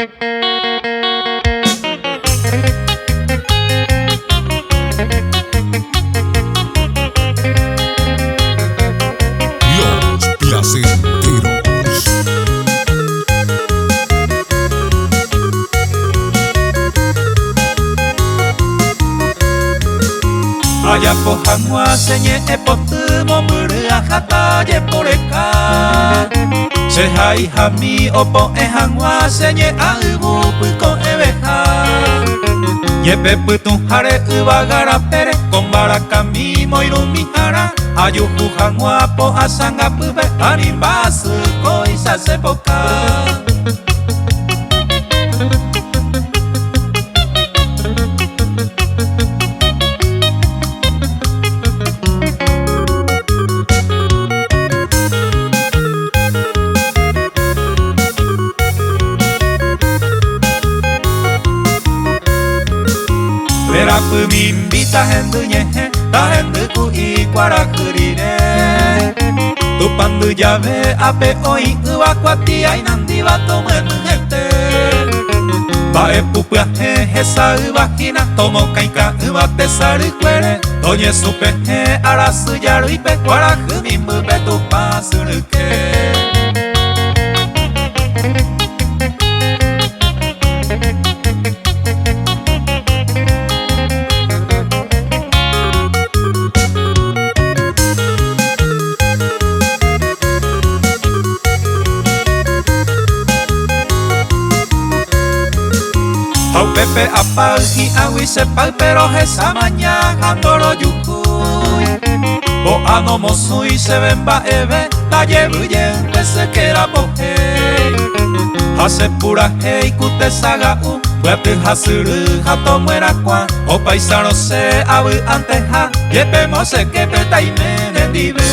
Los Placenteros. Aya po hangwa senye e po tu mo murea hata ye poreka se hai hami opo e hangwa senye a ubu puko e beha ye pe putu hare ubagara pere kombara kami mo irumi hara ayu hu hangwa po asanga pube animbasu koi sa se poka Verapu mimbita hendu nyehe ta hendu ku ikwara kurire tupandu llave ape oi uwa kwati ai nandi wa tomenu gente ba e pupua he hesa uwa hina tomo kaika uwa te saru kwere doñe supe he arasu yaru ipe kwara humimbu pe tu pasuru ke Hau pepe apal hi awi sepal pero hesa mañana andoro yukui Bo ano mosui se bemba ebe ta yebu yen pese kera bohe Hase pura hei kute saga u Wepe hasuru hato muera kwa O paisano se abu anteja Yepe mose kepe taime nendibe